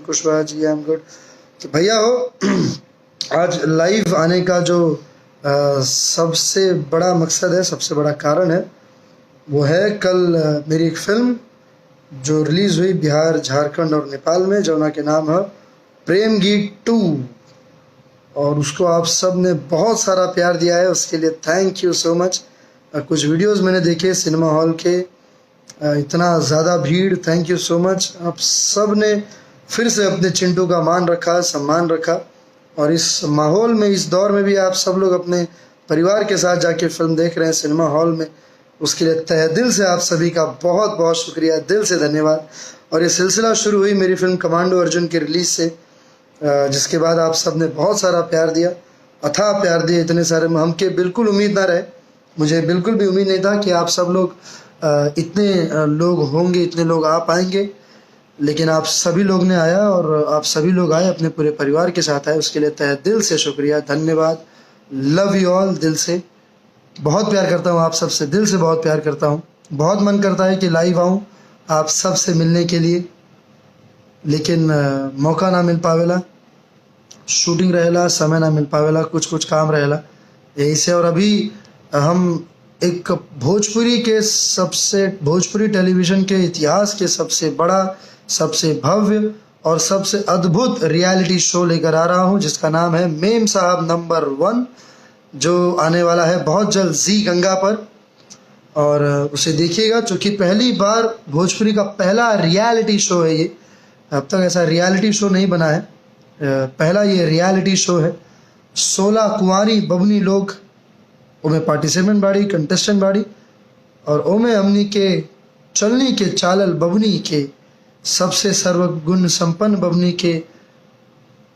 Kushwaha ji, I am good. तो भैया हो, आज लाइव आने का जो सबसे बड़ा मकसद है, सबसे बड़ा कारण है, वो है कल मेरी एक फिल्म जो रिलीज़ हुई बिहार, झारखंड और नेपाल में, जौना के नाम है प्रेम गीत 2। और उसको आप सब ने बहुत सारा प्यार दिया है, उसके लिए थैंक यू सो मच। कुछ वीडियोस मैंने देखे सिनेमा हॉल के, इतना ज़्यादा भीड़, थैंक यू सो मच। आप सब ने फिर से अपने चिंटू का मान रखा, सम्मान रखा। और इस माहौल में, इस दौर में भी आप सब लोग अपने परिवार के साथ जाके फिल्म देख रहे हैं सिनेमा हॉल में, उसके लिए तहे दिल से आप सभी का बहुत बहुत शुक्रिया, दिल से धन्यवाद। और ये सिलसिला शुरू हुई मेरी फिल्म कमांडो अर्जुन की रिलीज़ से, जिसके बाद आप सब ने बहुत सारा प्यार दिया, अथाह प्यार दिया, इतने सारे हमके बिल्कुल उम्मीद ना रहे, मुझे बिल्कुल भी उम्मीद नहीं था कि आप सब लोग इतने लोग होंगे, इतने लोग आ पाएंगे। लेकिन आप सभी लोग ने आया और आप सभी लोग आए, अपने पूरे परिवार के साथ आए, उसके लिए तहे दिल से शुक्रिया, धन्यवाद। लव यू ऑल, दिल से बहुत प्यार करता हूँ, आप सबसे दिल से बहुत प्यार करता हूँ। बहुत मन करता है कि लाइव आऊँ आप सब से मिलने के लिए, लेकिन मौका ना मिल पावेला, शूटिंग रहेला, समय ना मिल पावेला, कुछ कुछ काम रहेला, यही से। और अभी हम एक भोजपुरी टेलीविज़न के इतिहास के सबसे बड़ा, सबसे भव्य और सबसे अद्भुत रियलिटी शो लेकर आ रहा हूँ, जिसका नाम है मेम साहब नंबर 1, जो आने वाला है बहुत जल्द जी गंगा पर। और उसे देखिएगा, चूँकि पहली बार भोजपुरी का पहला रियलिटी शो है ये, अब तक ऐसा रियलिटी शो नहीं बना है, पहला ये रियलिटी शो है। 16 कुंवारी बबनी लोग ओमे पार्टिसिपेंट बाड़ी, कंटेस्टेंट बाड़ी, और ओमे हमनी के चलनी के चालल बबनी के, सबसे सर्वगुण संपन्न बबनी के,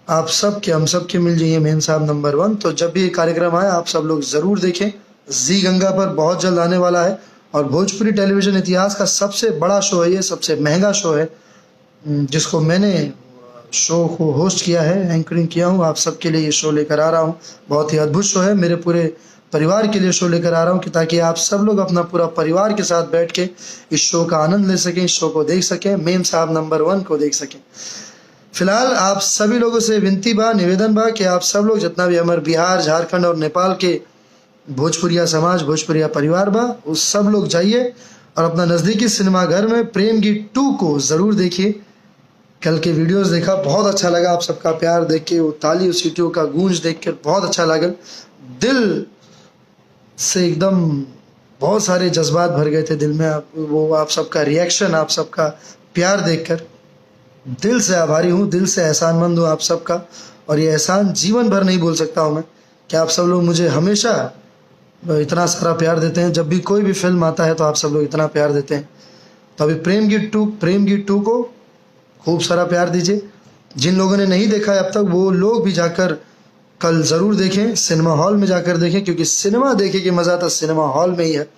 आप सब के, हम सब के मिल जाइए मेम साहब नंबर 1। तो जब भी ये कार्यक्रम आए आप सब लोग ज़रूर देखें, जी गंगा पर बहुत जल्द आने वाला है। और भोजपुरी टेलीविज़न इतिहास का सबसे बड़ा शो है ये, सबसे महंगा शो है, जिसको मैंने शो को होस्ट किया है, एंकरिंग किया हूँ। आप सबके लिए ये शो लेकर आ रहा हूँ, बहुत ही अद्भुत शो है, मेरे पूरे परिवार के लिए शो लेकर आ रहा हूँ, कि ताकि आप सब लोग अपना पूरा परिवार के साथ बैठ के इस शो का आनंद ले सकें, इस शो को देख सकें, मेम साहब नंबर 1 को देख सकें। फिलहाल आप सभी लोगों से विनती बा, निवेदन बा, कि आप सब लोग जितना भी हमारे बिहार, झारखंड और नेपाल के भोजपुरिया समाज, भोजपुरिया परिवार बा, उस सब लोग जाइए और अपना नज़दीकी सिनेमा घर में प्रेम गीत 2 को ज़रूर देखिए। कल के वीडियोस देखा, बहुत अच्छा लगा, आप सबका प्यार देख के, वो ताली सीटियों का गूंज देख कर बहुत अच्छा लगा, दिल से एकदम बहुत सारे जज्बात भर गए थे दिल में। वो आप सबका रिएक्शन, आप सबका प्यार देखकर दिल से आभारी हूँ, दिल से एहसानमंद हूँ आप सबका। और ये एहसान जीवन भर नहीं भूल सकता हूँ मैं, कि आप सब लोग मुझे हमेशा इतना सारा प्यार देते हैं। जब भी कोई भी फिल्म आता है तो आप सब लोग इतना प्यार देते हैं। तो अभी प्रेम गीत 2 को खूब सारा प्यार दीजिए। जिन लोगों ने नहीं देखा है अब तक, वो लोग भी जाकर कल ज़रूर देखें, सिनेमा हॉल में जाकर देखें, क्योंकि सिनेमा देखे कि मज़ा तो सिनेमा हॉल में ही है।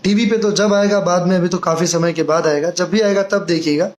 टीवी पे तो जब आएगा बाद में, अभी तो काफ़ी समय के बाद आएगा, जब भी आएगा तब देखिएगा।